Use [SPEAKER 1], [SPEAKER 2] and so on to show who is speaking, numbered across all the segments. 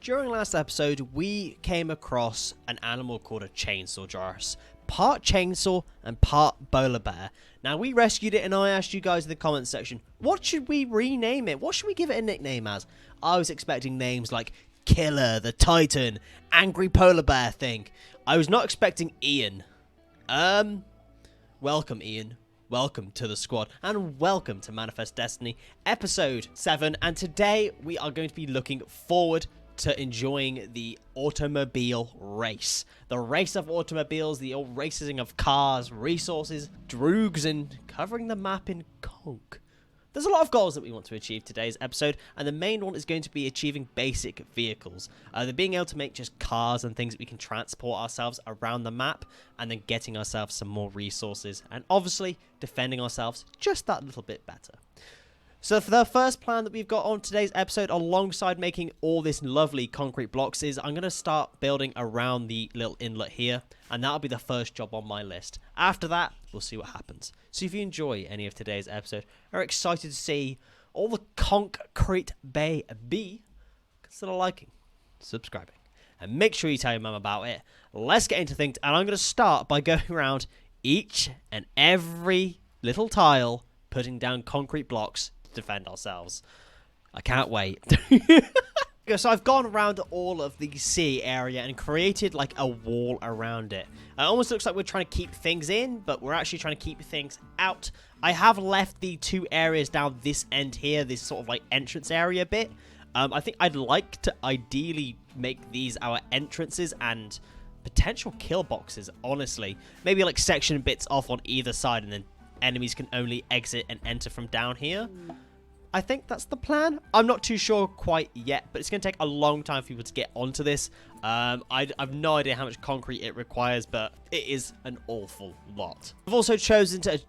[SPEAKER 1] During last episode, we came across an animal called a chainsaw Joris. Part chainsaw and part bowler bear. Now, we rescued it and I asked you guys in the comments section, what should we rename it? What should we give it a nickname as? I was expecting names like Killer, the Titan, Angry Polar Bear thing. I was not expecting Ian. Welcome Ian. Welcome to the squad, and welcome to Manifest Destiny, episode 7, and today we are going to be looking forward to enjoying the automobile race. The race of automobiles, the old racing of cars, resources, droogs, and covering the map in conch. There's a lot of goals that we want to achieve today's episode, and the main one is going to be achieving basic vehicles. They're being able to make just cars and things that we can transport ourselves around the map, and then getting ourselves some more resources, and obviously defending ourselves just that little bit better. So for the first plan that we've got on today's episode, alongside making all this lovely concrete blocks, is I'm going to start building around the little inlet here, and that'll be the first job on my list. After that, we'll see what happens. So if you enjoy any of today's episode, are excited to see all the concrete baby, consider liking, subscribing, and make sure you tell your mum about it. Let's get into things, and I'm going to start by going around each and every little tile, putting down concrete blocks to defend ourselves. I can't wait. So I've gone around all of the sea area and created like a wall around it. It almost looks like we're trying to keep things in, but we're actually trying to keep things out. I have left the two areas down this end here, this sort of like entrance area bit. I think I'd like to ideally make these our entrances and potential kill boxes, honestly. Maybe like section bits off on either side, and then enemies can only exit and enter from down here. I think that's the plan. I'm not too sure quite yet, but it's going to take a long time for people to get onto this. I've no idea how much concrete it requires, but it is an awful lot. I've also chosen to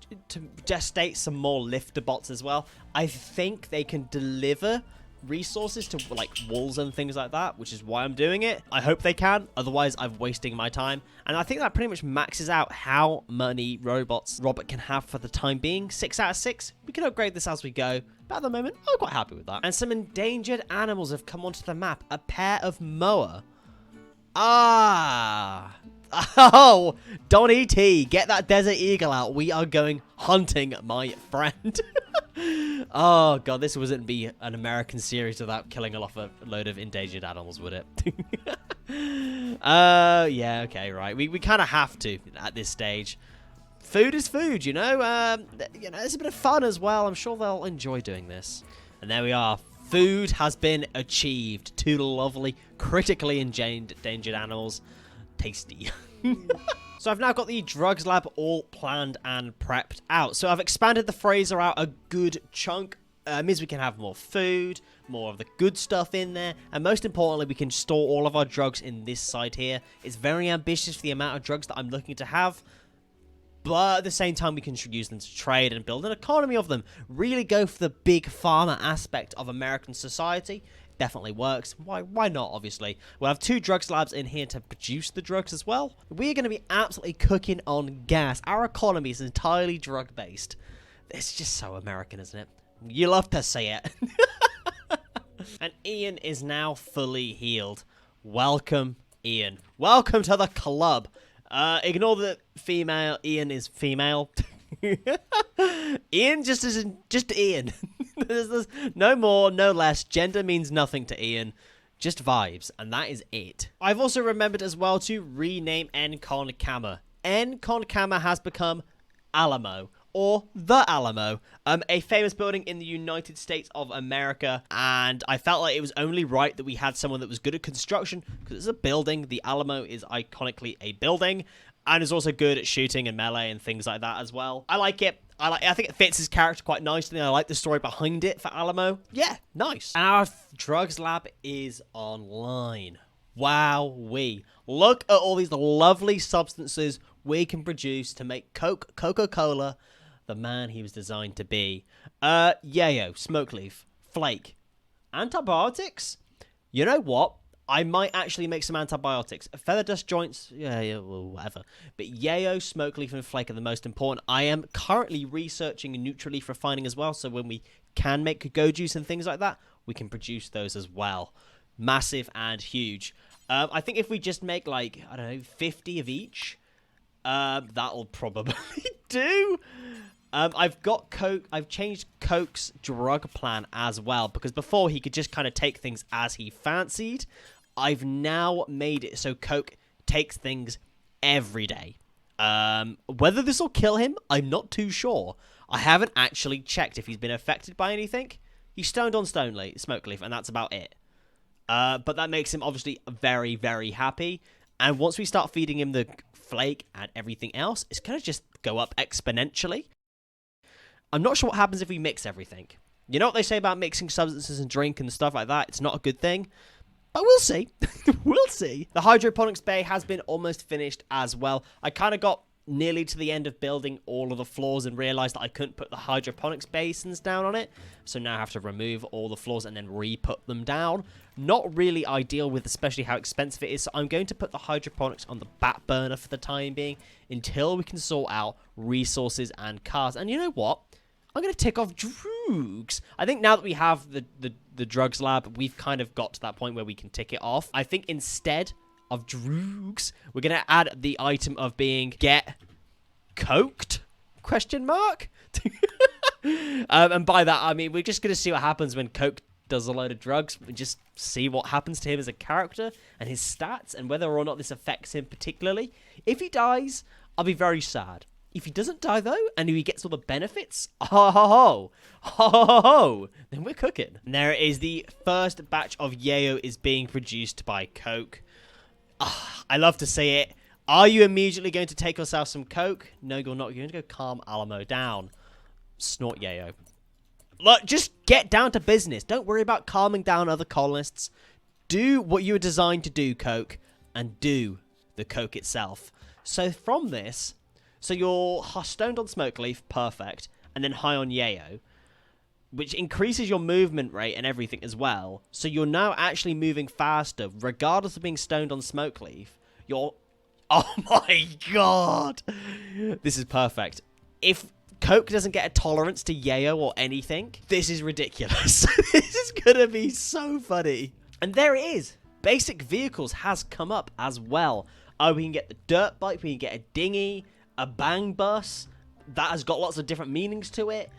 [SPEAKER 1] gestate some more lifter bots as well. I think they can deliver resources to like walls and things like that, which is why I'm doing it. I hope they can, otherwise I'm wasting my time. And I think that pretty much maxes out how many robots Robert can have for the time being. 6 out of 6. We can upgrade this as we go, but at the moment I'm quite happy with that. And some endangered animals have come onto the map. A pair of moa. Oh, Don E.T., get that desert eagle out. We are going hunting, my friend. Oh, God, this wouldn't be an American series without killing off a load of endangered animals, would it? Yeah, okay, right. We kind of have to at this stage. Food is food, you know? It's a bit of fun as well. I'm sure they'll enjoy doing this. And there we are. Food has been achieved. 2 lovely, critically endangered animals. Tasty. So I've now got the drugs lab all planned and prepped out. So I've expanded the freezer out a good chunk. Means we can have more food, more of the good stuff in there, and most importantly, we can store all of our drugs in this side here. It's very ambitious for the amount of drugs that I'm looking to have, but at the same time, we can use them to trade and build an economy of them. Really go for the big pharma aspect of American society. Definitely works. Why not, obviously? We'll have 2 drugs labs in here to produce the drugs as well. We're going to be absolutely cooking on gas. Our economy is entirely drug-based. It's just so American, isn't it? You love to see it. And Ian is now fully healed. Welcome, Ian. Welcome to the club. Ignore the female. Ian is female. Ian just isn't just Ian. There's no more, no less. Gender means nothing to Ian. Just vibes, and that is it. I've also remembered as well to rename Nkonkama. Nkonkama has become Alamo, or The Alamo, a famous building in the United States of America, and I felt like it was only right that we had someone that was good at construction, because it's a building. The Alamo is iconically a building, and is also good at shooting and melee and things like that as well. I like it. I think it fits his character quite nicely. I like the story behind it for Alamo. Yeah, nice. And our drugs lab is online. Wowee. Look at all these lovely substances we can produce to make Coca-Cola the man he was designed to be. Yayo, smoke leaf, flake, antibiotics? You know what? I might actually make some antibiotics. Feather dust joints, yeah, well, whatever. But yayo, smoke leaf, and flake are the most important. I am currently researching neutral leaf refining as well, so when we can make go juice and things like that, we can produce those as well. massive and huge. I think if we just make like, I don't know, 50 of each, that'll probably do. I've got Coke. I've changed Coke's drug plan as well, because before he could just kind of take things as he fancied. I've now made it so Coke takes things every day. Whether this will kill him, I'm not too sure. I haven't actually checked if he's been affected by anything. He's stoned on smoke leaf, and that's about it. But that makes him obviously very, very happy. And once we start feeding him the flake and everything else, it's going to just go up exponentially. I'm not sure what happens if we mix everything. You know what they say about mixing substances and drink and stuff like that? It's not a good thing. But we'll see. We'll see. The hydroponics bay has been almost finished as well. I kind of got nearly to the end of building all of the floors and realized that I couldn't put the hydroponics basins down on it. So now I have to remove all the floors and then re-put them down. Not really ideal with especially how expensive it is. So I'm going to put the hydroponics on the back burner for the time being until we can sort out resources and cars. And you know what? I'm going to tick off drugs. I think now that we have the drugs lab, we've kind of got to that point where we can tick it off. I think instead of drugs, we're going to add the item of being get coked? Question mark? And by that, I mean, we're just going to see what happens when Coke does a load of drugs. We just see what happens to him as a character and his stats and whether or not this affects him particularly. If he dies, I'll be very sad. If he doesn't die, though, and he gets all the benefits, then we're cooking. And there it is. The first batch of Yayo is being produced by Coke. I love to see it. Are you immediately going to take yourself some Coke? No, you're not. You're going to go calm Alamo down. Snort Yayo. Look, just get down to business. Don't worry about calming down other colonists. Do what you were designed to do, Coke, and do the Coke itself. So from this... So you're stoned on smoke leaf, perfect, and then high on Yayo, which increases your movement rate and everything as well. So you're now actually moving faster, regardless of being stoned on smoke leaf. You're... Oh my god! This is perfect. If Coke doesn't get a tolerance to Yayo or anything, this is ridiculous. This is gonna be so funny. And there it is. Basic vehicles has come up as well. Oh, we can get the dirt bike, we can get a dinghy, a bang bus that has got lots of different meanings to it.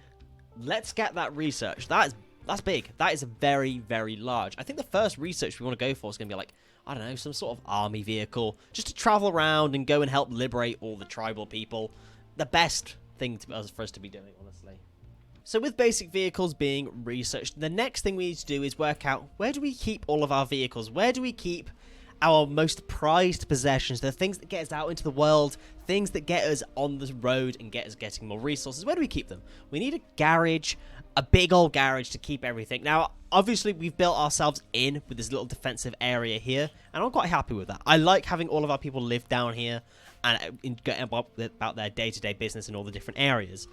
[SPEAKER 1] Let's get that research. That's big. That is very, very large. I think the first research we want to go for is going to be like, I don't know, some sort of army vehicle just to travel around and go and help liberate all the tribal people. The best thing for us to be doing, honestly. So with basic vehicles being researched, the next thing we need to do is work out, where do we keep all of our vehicles? Where do we keep our most prized possessions, the things that get us out into the world, things that get us on the road and get us getting more resources? Where do we keep them? We need a garage, a big old garage to keep everything. Now, obviously, we've built ourselves in with this little defensive area here, and I'm quite happy with that. I like having all of our people live down here and get about their day-to-day business in all the different areas.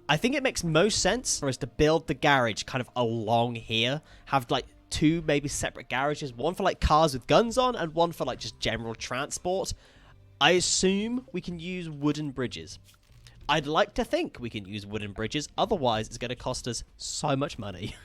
[SPEAKER 1] I think it makes most sense for us to build the garage kind of along here, have like two maybe separate garages, one for like cars with guns on and one for like just general transport. I assume we can use wooden bridges. I'd like to think we can use wooden bridges, otherwise it's going to cost us so much money.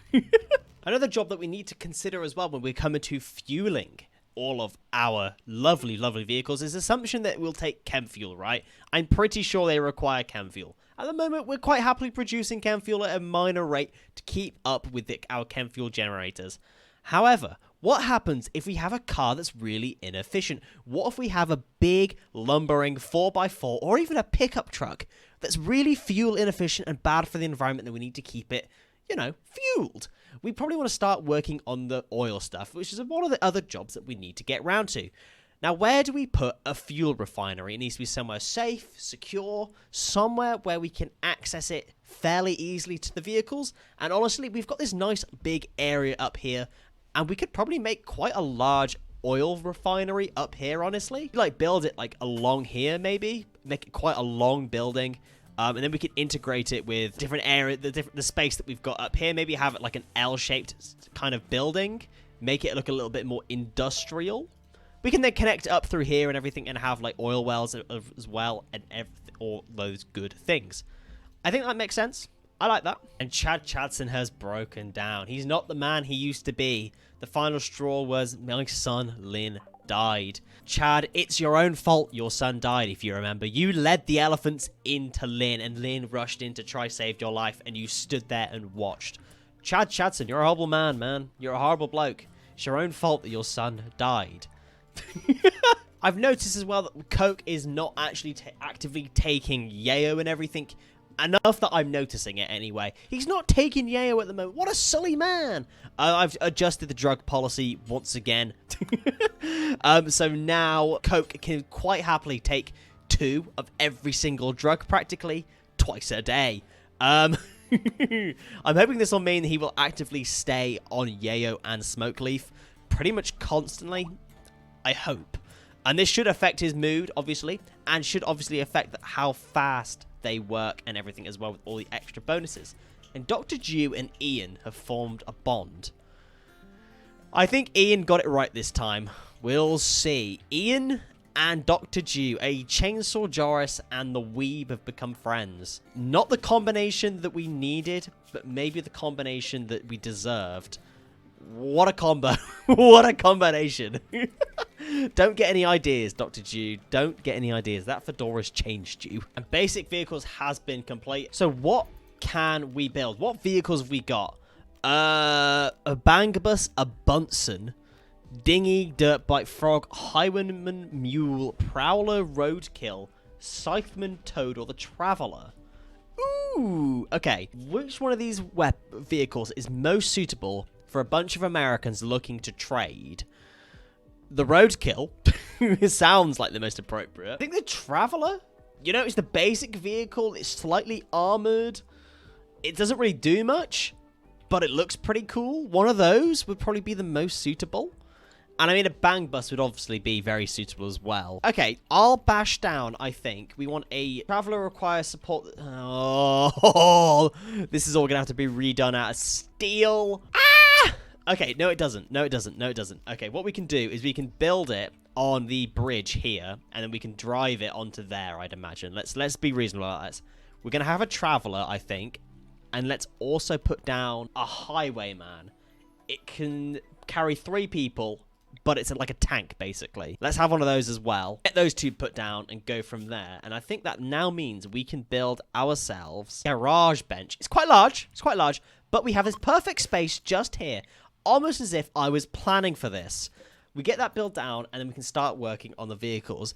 [SPEAKER 1] Another job that we need to consider as well when we're coming to fueling all of our lovely, lovely vehicles is the assumption that we'll take chem fuel, right? I'm pretty sure they require chem fuel. At the moment, we're quite happily producing chem fuel at a minor rate to keep up with our chem fuel generators. However, what happens if we have a car that's really inefficient? What if we have a big, lumbering 4x4 or even a pickup truck that's really fuel inefficient and bad for the environment that we need to keep it, you know, fueled? We probably want to start working on the oil stuff, which is one of the other jobs that we need to get around to. Now, where do we put a fuel refinery? It needs to be somewhere safe, secure, somewhere where we can access it fairly easily to the vehicles. And honestly, we've got this nice big area up here, and we could probably make quite a large oil refinery up here, honestly. Like, build it, like, along here, maybe. Make it quite a long building. And then we could integrate it with different area, the space that we've got up here. Maybe have it like an L-shaped kind of building. Make it look a little bit more industrial. We can then connect it up through here and everything and have like oil wells as well and all those good things. I think that makes sense. I like that. And Chad Chadson has broken down. He's not the man he used to be. The final straw was my son, Lynn, died. Chad, it's your own fault your son died, if you remember. You led the elephants into Lynn, and Lynn rushed in to try save your life, and you stood there and watched. Chad Chadson, you're a horrible man. You're a horrible bloke. It's your own fault that your son died. I've noticed as well that Coke is not actually actively taking yayo and everything. Enough that I'm noticing it anyway. He's not taking yayo at the moment. What a silly man. I've adjusted the drug policy once again. So now Coke can quite happily take 2 of every single drug practically twice a day. I'm hoping this will mean he will actively stay on yayo and smoke leaf pretty much constantly. I hope. And this should affect his mood, obviously, and should obviously affect how fast they work and everything as well with all the extra bonuses. And Dr. Dew and Ian have formed a bond. I think Ian got it right this time. We'll see. Ian and Dr. Dew, a Chainsaw Joris and the Weeb have become friends. Not the combination that we needed, but maybe the combination that we deserved. What a combo. What a combination. Don't get any ideas, Dr. Dew. Don't get any ideas. That fedora's changed you. And basic vehicles has been complete. So what can we build? What vehicles have we got? A Bangabus, a Bunsen, Dinghy, Dirt Bike, Frog, Highwayman, Mule, Prowler, Roadkill, Scytheman, Toad, or the Traveller. Ooh, okay. Which one of these vehicles is most suitable for a bunch of Americans looking to trade? The Roadkill sounds like the most appropriate. I think the Traveller, you know, it's the basic vehicle. It's slightly armored. It doesn't really do much, but it looks pretty cool. One of those would probably be the most suitable. And I mean, a Bang Bus would obviously be very suitable as well. Okay, I'll bash down, I think. We want a Traveller requires support. Oh, this is all going to have to be redone out of steel. Ah! Okay, no, it doesn't. No, it doesn't. No, it doesn't. Okay, what we can do is we can build it on the bridge here, and then we can drive it onto there, I'd imagine. Let's be reasonable about this. We're going to have a Traveller, I think, and let's also put down a Highwayman. It can carry 3 people, but it's like a tank, basically. Let's have one of those as well. Get those 2 put down and go from there. And I think that now means we can build ourselves a garage bench. It's quite large. It's quite large, but we have this perfect space just here. Almost as if I was planning for this. We get that built down, and then we can start working on the vehicles.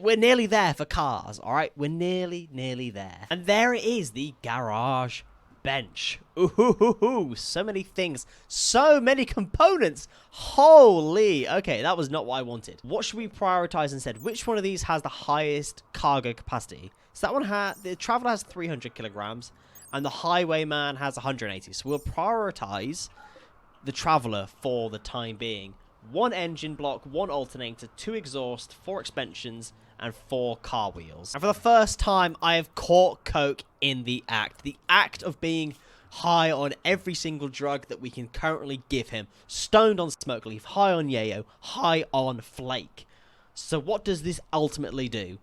[SPEAKER 1] We're nearly there for cars, all right? We're nearly there. And there it is, the garage bench. Ooh, so many things. So many components. Holy. Okay, that was not what I wanted. What should we prioritize instead? Which one of these has the highest cargo capacity? So that one the Traveller has 300 kilograms, and the Highwayman has 180. So we'll prioritize the Traveller for the time being. 1 engine block, 1 alternator, 2 exhaust, 4 expansions, and 4 car wheels. And for the first time, I have caught Coke in the act. The act of being high on every single drug that we can currently give him. Stoned on smoke leaf, high on yayo, high on flake. So what does this ultimately do?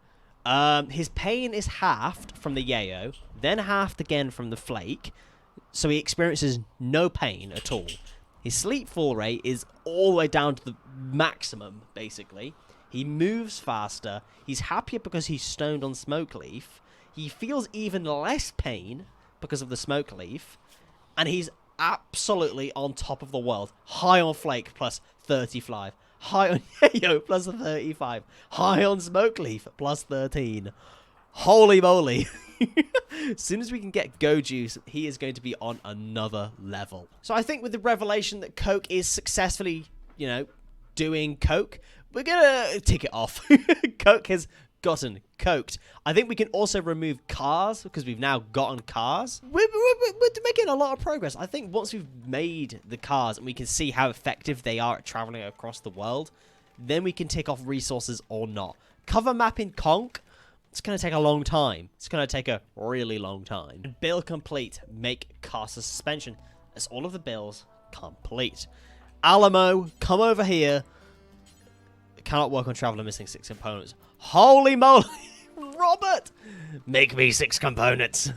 [SPEAKER 1] His pain is halved from the yayo, then halved again from the flake, so he experiences no pain at all. His sleep fall rate is all the way down to the maximum, basically. He moves faster. He's happier because he's stoned on smoke leaf. He feels even less pain because of the smoke leaf. And he's absolutely on top of the world. High on flake plus 35. High on yayo plus 35. High on smoke leaf plus 13. Holy moly. As soon as we can get Go Juice, he is going to be on another level. So I think with the revelation that Coke is successfully, you know, doing Coke, we're going to tick it off. Coke has gotten coked. I think we can also remove cars because we've now gotten cars. We're making a lot of progress. I think once we've made the cars and we can see how effective they are at traveling across the world, then we can tick off resources or not. Cover map in Conk. It's going to take a long time. It's going to take a really long time. Bill complete. Make car suspension. That's all of the bills complete. Alamo, come over here. Cannot work on Traveller missing 6 components. Holy moly. Robert, make me 6 components.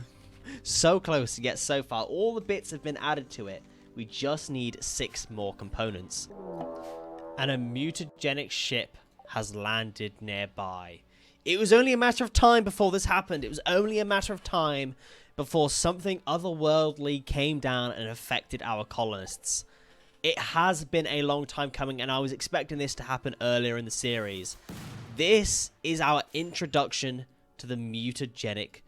[SPEAKER 1] So close yet so far. All the bits have been added to it. We just need 6 more components. And a mutagenic ship has landed nearby. It was only a matter of time before this happened. It was only a matter of time before something otherworldly came down and affected our colonists. It has been a long time coming, and I was expecting this to happen earlier in the series. This is our introduction to the mutagenic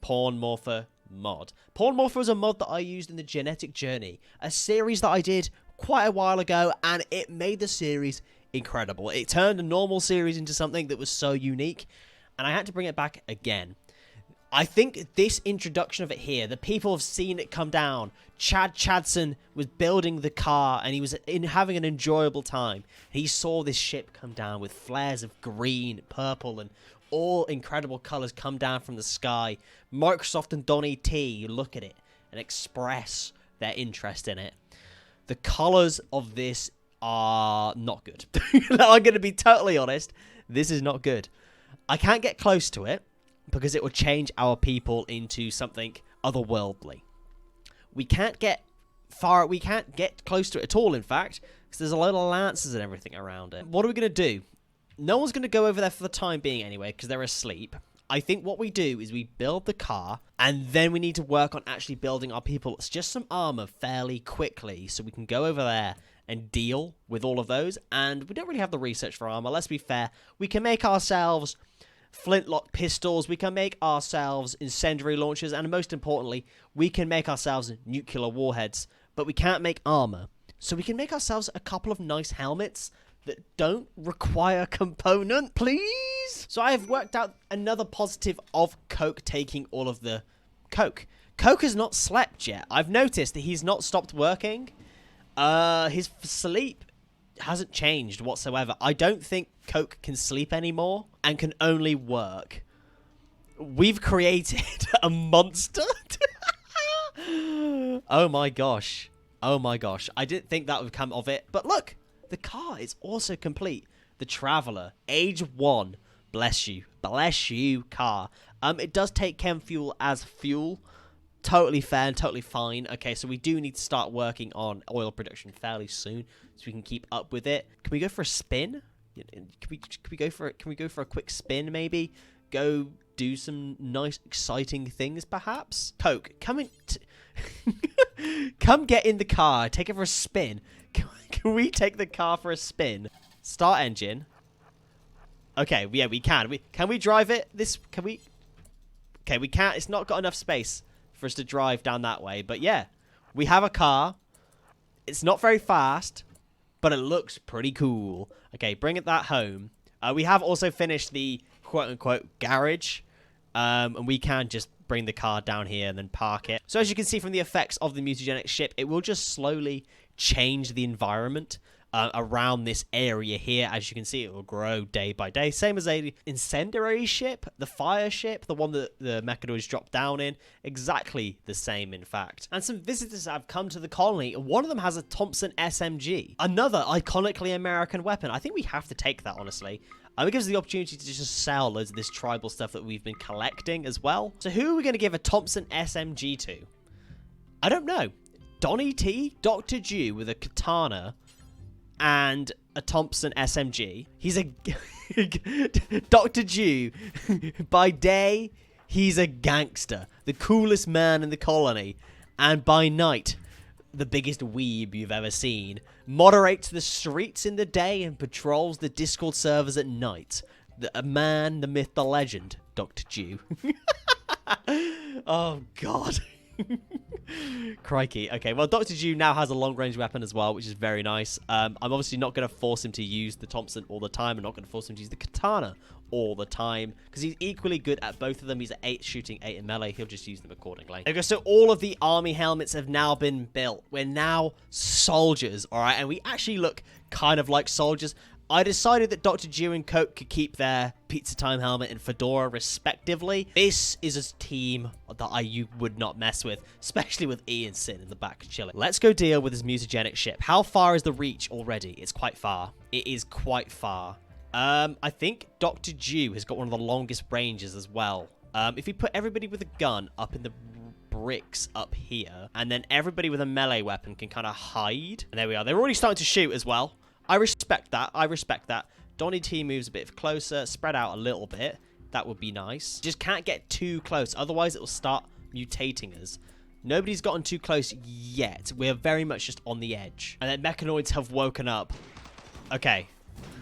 [SPEAKER 1] Pawn Morpher mod. Pawn Morpher is a mod that I used in the Genetic Journey, a series that I did quite a while ago, and it made the series incredible. It turned a normal series into something that was so unique, and I had to bring it back again. I think this introduction of it here, the people have seen it come down. Chad Chadson was building the car, and he was having an enjoyable time. He saw this ship come down with flares of green, purple, and all incredible colors come down from the sky. Microsoft and Donny T look at it and express their interest in it. The colors of this are not good. I'm going to be totally honest. This is not good. I can't get close to it because it will change our people into something otherworldly. We can't get far. We can't get close to it at all, in fact, because there's a load of lances and everything around it. What are we going to do? No one's going to go over there for the time being anyway, because they're asleep. I think what we do is we build the car, and then we need to work on actually building our people. It's just some armor fairly quickly, so we can go over there and deal with all of those. And we don't really have the research for armor. Let's be fair. We can make ourselves flintlock pistols. We can make ourselves incendiary launchers. And most importantly, we can make ourselves nuclear warheads. But we can't make armor. So we can make ourselves a couple of nice helmets that don't require component, please. So I have worked out another positive of Coke taking all of the Coke. Coke has not slept yet. I've noticed that he's not stopped working. His sleep hasn't changed whatsoever. I don't think Coke can sleep anymore and can only work. We've created a monster. Oh my gosh. Oh my gosh. I didn't think that would come of it. But look, the car is also complete. The Traveller, age 1. Bless you. Bless you, car. It does take chem fuel as fuel. Totally fair and totally fine. Okay, so we do need to start working on oil production fairly soon so we can keep up with it. Can we go for a spin? Can we go for a quick spin maybe? Go do some nice exciting things perhaps? Coke, come in. Come get in the car. Take it for a spin. Can we take the car for a spin? Start engine. Okay, yeah, we can. Can we drive it? Can we? Okay, we can't. It's not got enough space for us to drive down that way. But yeah, we have a car. It's not very fast, but it looks pretty cool. Okay, bring that home. We have also finished the quote-unquote garage. And we can just bring the car down here and then park it. So as you can see from the effects of the mutagenic ship, it will just slowly change the environment around this area here. As you can see, it will grow day by day. Same as a incendiary ship, the fire ship, the one that the mechanoids drop down in. Exactly the same, in fact. And some visitors have come to the colony. One of them has a Thompson SMG, another iconically American weapon. I think we have to take that, honestly. It gives us the opportunity to just sell loads of this tribal stuff that we've been collecting as well. So who are we going to give a Thompson SMG to? I don't know. Donny T? Dr. Jew with a katana and a Thompson SMG. He's a... Dr. Jew. By day, he's a gangster. The coolest man in the colony. And by night, the biggest weeb you've ever seen. Moderates the streets in the day and patrols the Discord servers at night. A man, the myth, the legend, Dr. Jew. Oh, God. Crikey. Okay, well, Dr. Jew now has a long-range weapon as well, which is very nice. I'm obviously not going to force him to use the Thompson all the time. I'm not going to force him to use the katana all the time, because he's equally good at both of them. He's at 8 shooting, 8 in melee. He'll just use them accordingly. Okay, so all of the army helmets have now been built. We're now soldiers, all right? And we actually look kind of like soldiers. I decided that Dr. Jew and Coke could keep their Pizza Time helmet and fedora respectively. This is a team that you would not mess with, especially with Ian sitting in the back chilling. Let's go deal with this mutagenic ship. How far is the reach already? It's quite far. It is quite far. I think Dr. Jew has got one of the longest ranges as well. If we put everybody with a gun up in the bricks up here. And then everybody with a melee weapon can kind of hide. And there we are. They're already starting to shoot as well. I respect that. I respect that. Donnie T moves a bit closer, spread out a little bit. That would be nice. Just can't get too close. Otherwise, it will start mutating us. Nobody's gotten too close yet. We're very much just on the edge. And then mechanoids have woken up. Okay.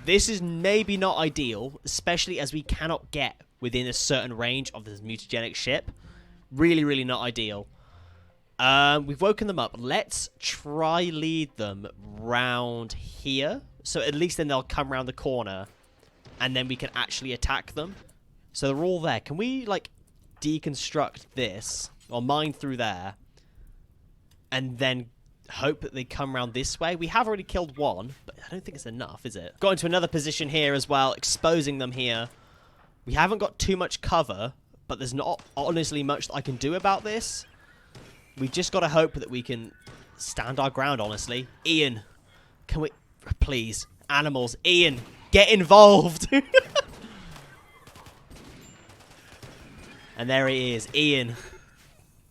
[SPEAKER 1] This is maybe not ideal, especially as we cannot get within a certain range of this mutagenic ship. Really, really not ideal. We've woken them up. Let's try lead them round here. So at least then they'll come around the corner. And then we can actually attack them. So they're all there. Can we, like, deconstruct this? Or mine through there. And then hope that they come around this way. We have already killed one, but I don't think it's enough, is it? Got into another position here as well, exposing them here. We haven't got too much cover, but there's not honestly much that I can do about this. We've just got to hope that we can stand our ground, honestly. Ian, can we... Please, animals. Ian, get involved. And there he is, Ian.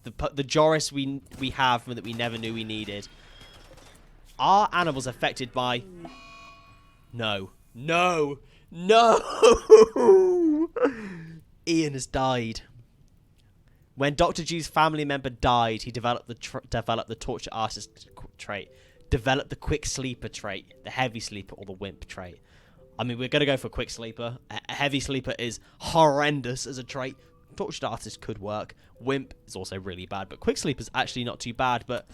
[SPEAKER 1] The Joris we have that we never knew we needed. Are animals affected by... No. No. No. Ian has died. When Dr. G's family member died, he developed the torture artist trait. Developed the quick sleeper trait. The heavy sleeper or the wimp trait. I mean, we're going to go for quick sleeper. A heavy sleeper is horrendous as a trait. Tortured artist could work. Wimp is also really bad, but quick sleep is actually not too bad. But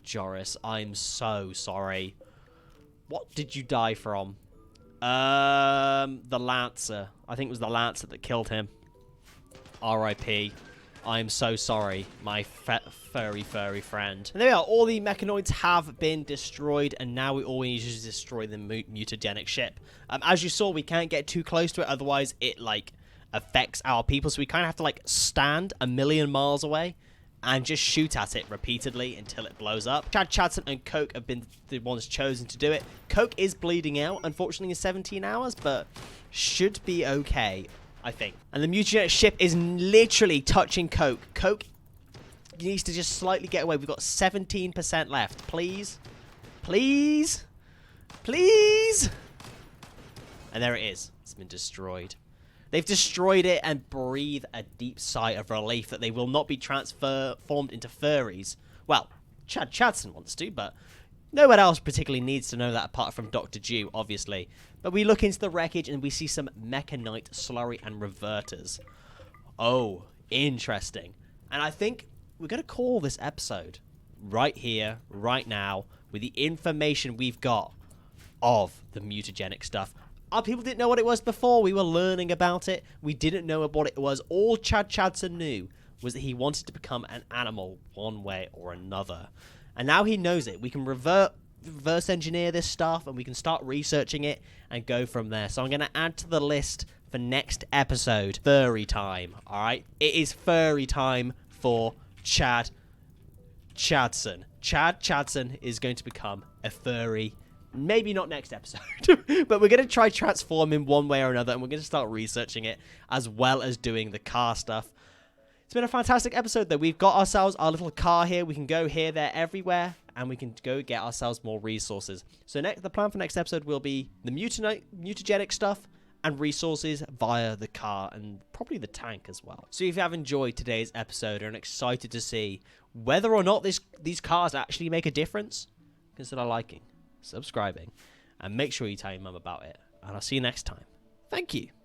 [SPEAKER 1] Joris, I'm so sorry. What did you die from? The Lancer. I think it was the Lancer that killed him. R.I.P. I'm so sorry, my furry friend. And there we are. All the mechanoids have been destroyed, and now all we need to do is destroy the mutagenic ship. As you saw, we can't get too close to it, otherwise it like affects our people, so we kind of have to like stand a million miles away and just shoot at it repeatedly until it blows up. Chad Chadson and Coke have been the ones chosen to do it. Coke is bleeding out, unfortunately, in 17 hours, but should be okay, I think. And the mutagenic ship is literally touching Coke. Coke needs to just slightly get away. We've got 17% left. Please? Please? Please? And there it is. It's been destroyed. They've destroyed it and breathe a deep sigh of relief that they will not be transformed into furries. Well, Chad Chadson wants to, but no one else particularly needs to know that apart from Dr. Jew, obviously. But we look into the wreckage and we see some mechanite, slurry, and reverters. Oh, interesting. And I think we're going to call this episode right here, right now, with the information we've got of the mutagenic stuff. Our people didn't know what it was before. We were learning about it. We didn't know what it was. All Chad Chadson knew was that he wanted to become an animal one way or another. And now he knows it. We can reverse engineer this stuff and we can start researching it and go from there. So I'm going to add to the list for next episode, furry time. All right? It is furry time for Chad Chadson. Chad Chadson is going to become a furry. Maybe not next episode, but we're going to try transform him one way or another, and we're going to start researching it as well as doing the car stuff. It's been a fantastic episode, though. We've got ourselves our little car here. We can go here, there, everywhere, and we can go get ourselves more resources. So the plan for next episode will be the mutagenic stuff and resources via the car and probably the tank as well. So if you have enjoyed today's episode and are excited to see whether or not these cars actually make a difference, consider liking, subscribing, and make sure you tell your mum about it. And I'll see you next time. Thank you.